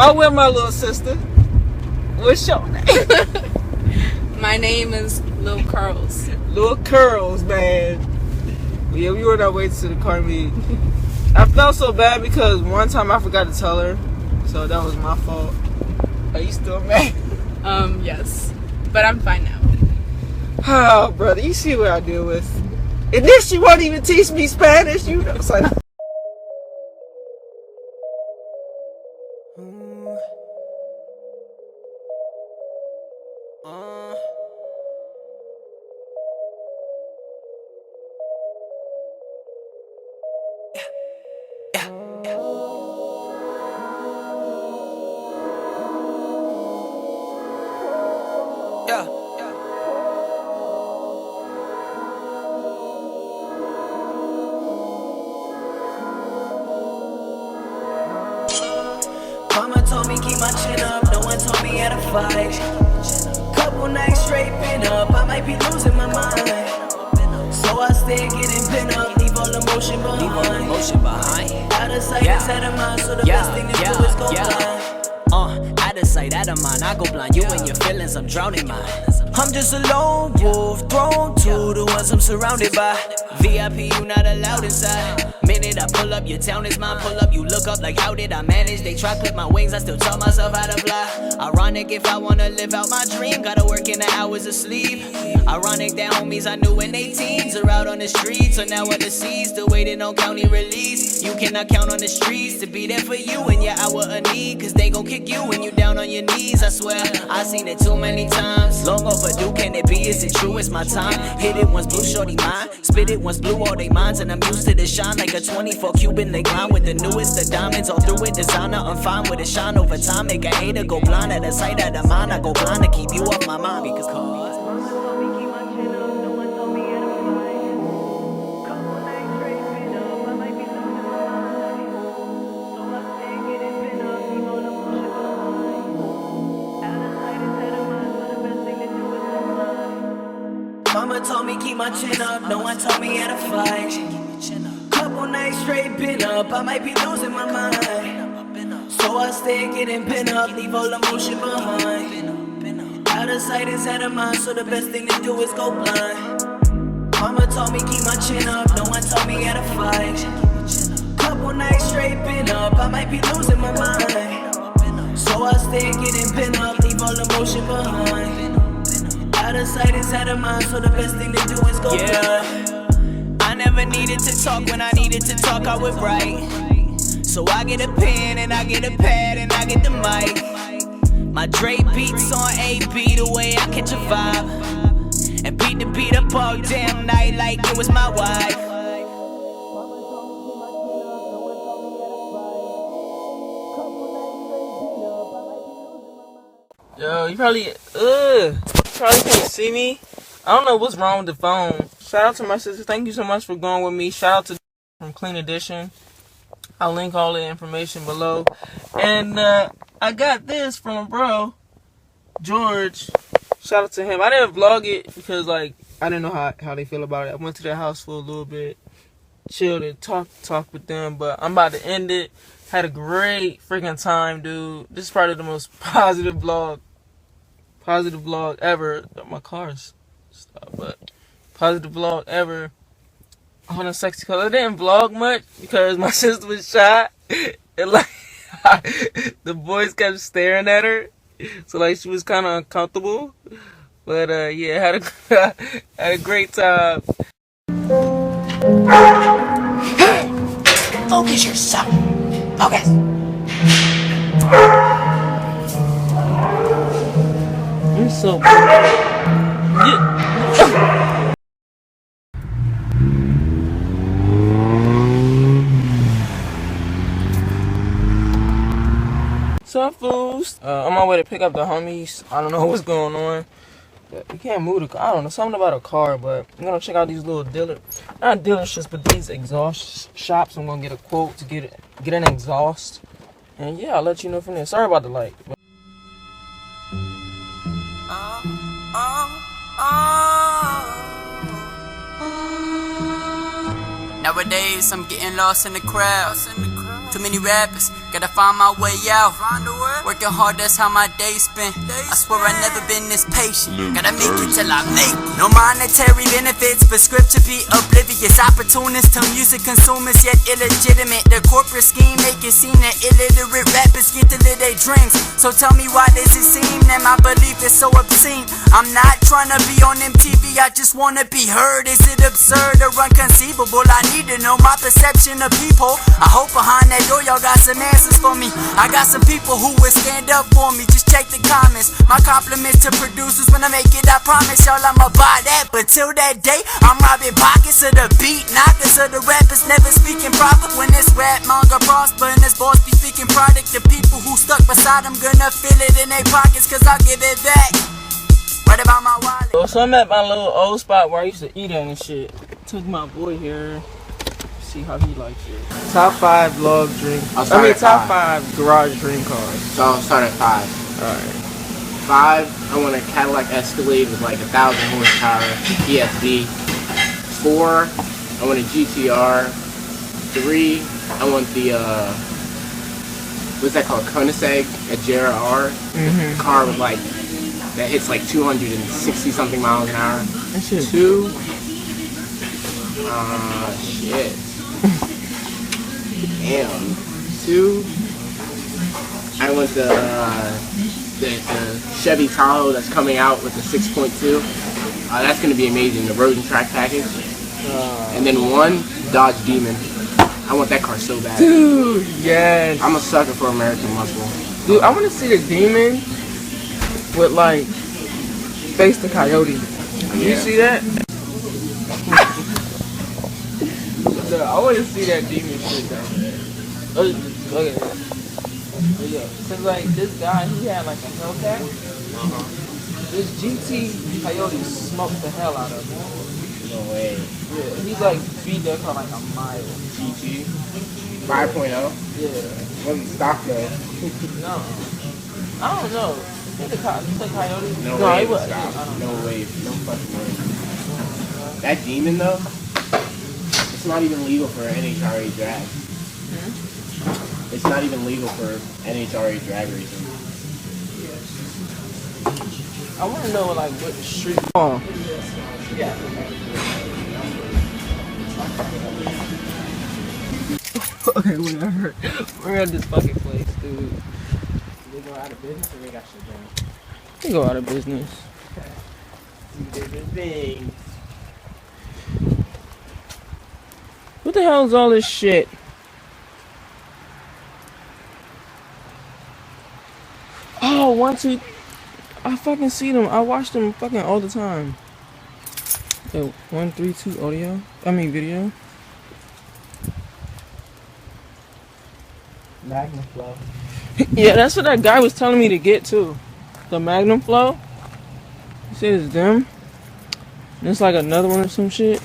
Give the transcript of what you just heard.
Oh, with my little sister. What's your name? My name is Lil Curls. Lil Curls, man. Yeah, we were on our way to the car meet. I felt so bad because one time I forgot to tell her, so that was my fault. Are you still mad? Yes. But I'm fine now. Oh, brother, you see what I deal with. And then she won't even teach me Spanish, you know. It's like, Mama told me keep my chin up, no one told me how to fight. Couple nights straight been up, I might be losing my mind. So I stay getting pinned up, leave all emotion behind. Out of sight, it's out of mind, so the best thing to do is go blind. Out of sight, out of mind, I go blind. You and your feelings, I'm drowning mine. I'm just a lone wolf, thrown to the ones I'm surrounded by. VIP, you not allowed inside. Minute I pull up, your town is mine. Pull up, you look up like how did I manage? They try clip my wings, I still tell myself how to fly. Ironic if I wanna live out my dream, gotta work in the hours of sleep. Ironic that homies I knew when they teens are out on the streets, or now on the seas, still waiting on county release. You cannot count on the streets to be there for you in your hour of need, cause they gon' kick you when you down on your knees. I swear, I seen it too many times. Long overdue, can it be? Is it true? It's my time. Hit it once blue, shorty mine. Spit it once blue, all they minds, and I'm used to the shine like a 24 Cuban link line with the newest of diamonds. All through it, designer, I'm fine with it. Shine over time, make a hater go blind at the sight of the mind. I go blind to keep you off my mind because Mama told me keep my chin up, no one told me how to fight. Couple nights straight been up, I might be losing my mind. So I stay getting pinned up, leave all emotion behind. Out of sight is out of mind, so the best thing to do is go blind. Mama told me keep my chin up, no one told me how to fight. Couple nights straight been up, I might be losing my mind. So I stay getting pinned up, leave all emotion behind. Out of sight is out of mind, so the best thing to do is go blind. I never needed to talk, when I needed to talk I would write. So I get a pen and I get a pad and I get the mic. My Dre beats on AB, the way I catch a vibe. And beat the beat up all damn night like it was my wife. yo, you probably can't see me. I don't know what's wrong with the phone. Shout out to my sister. Thank you so much for going with me. Shout out to from Kleen Edition. I'll link all the information below. And I got this from a bro, George. Shout out to him. I didn't vlog it because like I didn't know how they feel about it. I went to their house for a little bit, chilled and talked with them. But I'm about to end it. Had a great freaking time, dude. This is probably the most positive vlog ever. My car's stopped, but positive vlog ever on a sexy color. I didn't vlog much because my sister was shot and like the boys kept staring at her, so like she was kind of uncomfortable. But yeah, had a great time. Hey, focus yourself. Focus. I'm so yeah. What's up, fools? On my way to pick up the homies. I don't know what's going on. But you can't move the car. I don't know, something about a car, but I'm gonna check out these little not dealerships, but these exhaust shops. I'm gonna get a quote to get an exhaust. And yeah, I'll let you know from there. Sorry about the light. Nowadays I'm getting lost in the crowd. Too many rappers, gotta find my way out. Working hard, that's how my day spent. I swear I never been this patient. Gotta make it till I make it. No monetary benefits, but scripture be oblivious. Opportunists to music consumers, yet illegitimate. The corporate scheme make it seem that illiterate rappers get to live their dreams. So tell me, why does it seem that my belief is so obscene? I'm not trying to be on MTV, I just wanna be heard. Is it absurd or inconceivable? I need to know my perception of people. I hope behind that door y'all got some answers for me. I got some people who will stand up for me. Just check the comments. My compliments to producers when I make it, I promise y'all I'ma buy that. But till that day, I'm robbing pockets of the beat knockers of the rappers never speaking profit. When this rap manga prosper and this boss be speaking product, the people who stuck beside them gonna feel it in their pockets, cause I'll give it back. Right about my wallet. So I'm at my little old spot where I used to eat at and shit. Took my boy here. See how he likes it. Top 5 love dream. Top 5 garage dream cars. So I'll start at 5. Alright. 5, I want a Cadillac Escalade with like 1,000 horsepower, PSD. 4, I want a GTR. 3, I want the what's that called? Koenigsegg, a JRR. Car with like that hits like 260 something miles an hour. That shit. 2, shit. Damn. 2, I want the Chevy Tahoe that's coming out with the 6.2. That's gonna be amazing. The road and track package. And then 1, Dodge Demon. I want that car so bad. Dude, yes. I'm a sucker for American muscle. Dude, I want to see the Demon with like face the coyote. You see that? Dude, I want to see that Demon shit though. Look at that. Yeah. Cause like this guy, he had like a Hellcat. This GT Coyote smoked the hell out of him. No way. Yeah, he's like beat that car like a mile. GT 5.0? Yeah. Wasn't stock though. No. I don't know. The Coyote? No No, way. it was No way. No fucking way. That Demon though, it's not even legal for NHRA drag. It's not even legal for NHRA drag racing. I want to know like what street. Oh. Yeah. Okay, whatever. We're at this fucking place, dude. They go out of business or they got shit down? They go out of business. Two different things. What the hell is all this shit? Oh, 1, 2. I fucking see them. I watch them fucking all the time. Yo, 1, 3, 2 audio. I mean video. Magnum Flow. Yeah, that's what that guy was telling me to get too. The Magnum Flow. He said it's them. And it's like another one or some shit.